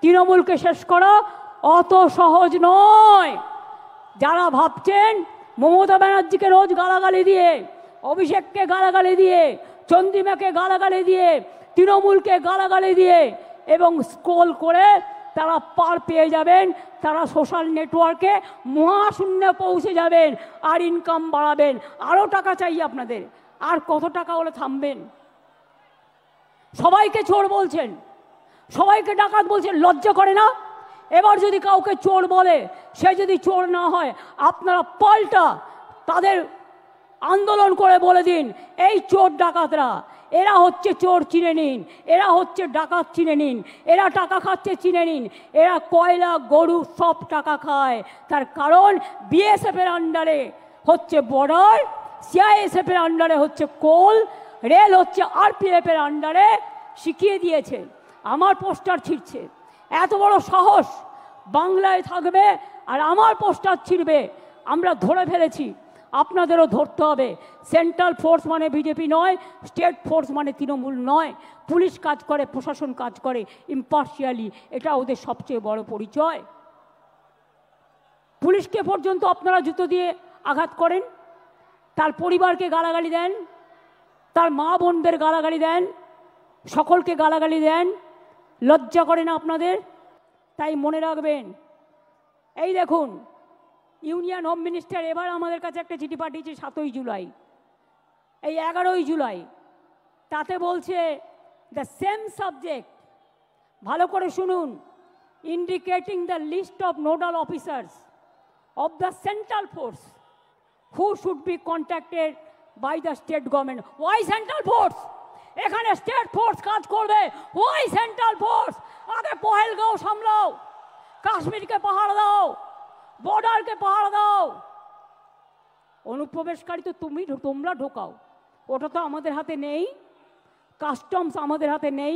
তৃণমূলকে শেষ করা অত সহজ নয়। যারা ভাবছেন মমতা ব্যানার্জিকে রোজ গালাগালি দিয়ে, অভিষেককে গালাগালি দিয়ে, চন্দ্রিমাকে গালাগালি দিয়ে, তৃণমূলকে গালাগালি দিয়ে এবং স্ক্রল করে তারা পার পেয়ে যাবেন, তারা সোশ্যাল নেটওয়ার্কে মহাশূন্যে পৌঁছে যাবেন আর ইনকাম বাড়াবেন। আরও টাকা চাই আপনাদের, আর কত টাকা হলে থামবেন? সবাইকে চোর বলছেন, সবাইকে ডাকাত বলছেন, লজ্জা করে না? এবার যদি কাউকে চোর বলে, সে যদি চোর না হয়, আপনারা পাল্টা তাদের আন্দোলন করে বলে দিন, এই চোর ডাকাতরা, এরা হচ্ছে চোর চিনে নিন, এরা হচ্ছে ডাকাত চিনে নিন, এরা টাকা খাচ্ছে চিনে নিন, এরা কয়লা গরু সব টাকা খায়। তার কারণ বিএসএফের আন্ডারে হচ্ছে বর্ডার, সিআইএসএফের আন্ডারে হচ্ছে কোল, রেল হচ্ছে আরপিএফের আন্ডারে। শিখিয়ে দিয়েছে, আমার পোস্টার ছিঁড়ছে, এত বড় সাহস বাংলায় থাকবে আর আমার পোস্টার ছিঁড়বে। আমরা ধরে ফেলেছি, আপনাদেরও ধরতে হবে। সেন্ট্রাল ফোর্স মানে বিজেপি নয়, স্টেট ফোর্স মানে তৃণমূল নয়। পুলিশ কাজ করে, প্রশাসন কাজ করে ইম্পার্শিয়ালি, এটা ওদের সবচেয়ে বড় পরিচয়। পুলিশকে পর্যন্ত আপনারা জুতো দিয়ে আঘাত করেন, তার পরিবারকে গালাগালি দেন, তার মা বোনদের গালাগালি দেন, সকলকে গালাগালি দেন। লজ্জা করে না আপনাদের? তাই মনে রাখবেন, এই দেখুন ইউনিয়ন হোম মিনিস্টার এবার আমাদের কাছে একটা চিঠি পাঠিয়েছে 7ই জুলাই, এই 11ই জুলাই। তাতে বলছে দ্য সেম সাবজেক্ট, ভালো করে শুনুন, indicating the list of nodal officers of the central force who should be contacted by the state government. Why central force? এখানে স্টেট ফোর্স কাজ করবে। Why central force? আগে পহেলগাঁও সামলাও, কাশ্মীরকে পাহাড় দাও, বর্ডারকে পাহাড় দাও। অনুপ্রবেশকারী তো তোমরা ঢোকাও, ওটা তো আমাদের হাতে নেই। কাস্টমস আমাদের হাতে নেই,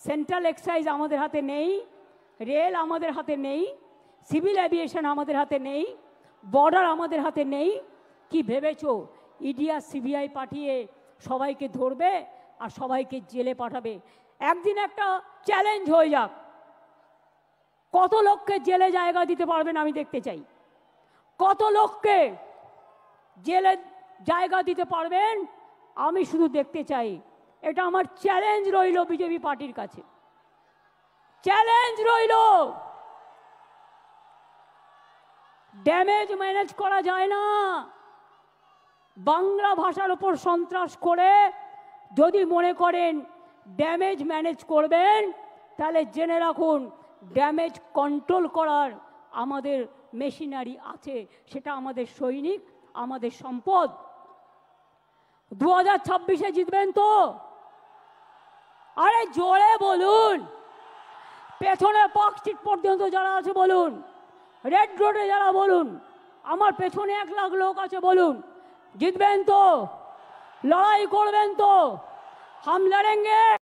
সেন্ট্রাল এক্সাইজ আমাদের হাতে নেই, রেল আমাদের হাতে নেই, সিভিল এভিয়েশন আমাদের হাতে নেই, বর্ডার আমাদের হাতে নেই। কি ভেবেছো ইডি আর সিবিআই পাঠিয়ে সবাইকে ধরবে আর সবাইকে জেলে পাঠাবে? একদিন একটা চ্যালেঞ্জ হয়ে যাক, কত লোককে জেলে জায়গা দিতে পারবেন আমি দেখতে চাই। কত লোককে জেলে জায়গা দিতে পারবেন আমি শুধু দেখতে চাই। এটা আমার চ্যালেঞ্জ রইল বিজেপি পার্টির কাছে, চ্যালেঞ্জ রইল। ড্যামেজ ম্যানেজ করা যায় না। বাংলা ভাষার উপর সন্ত্রাস করে যদি মনে করেন ড্যামেজ ম্যানেজ করবেন, তাহলে জেনে রাখুন ড্যামেজ কন্ট্রোল করার আমাদের মেশিনারি আছে, সেটা আমাদের সৈনিক, আমাদের সম্পদ। 2026-এ জিতবেন তো? আরে জোরে বলুন। পেছনে পার্ক স্ট্রিট পর্যন্ত যারা আছে বলুন, রেড রোডে যারা বলুন, আমার পেছনে 1 লাখ লোক আছে বলুন, জিতবেন তো? লড়াই করবেন তো? হাম লড়েঙ্গে।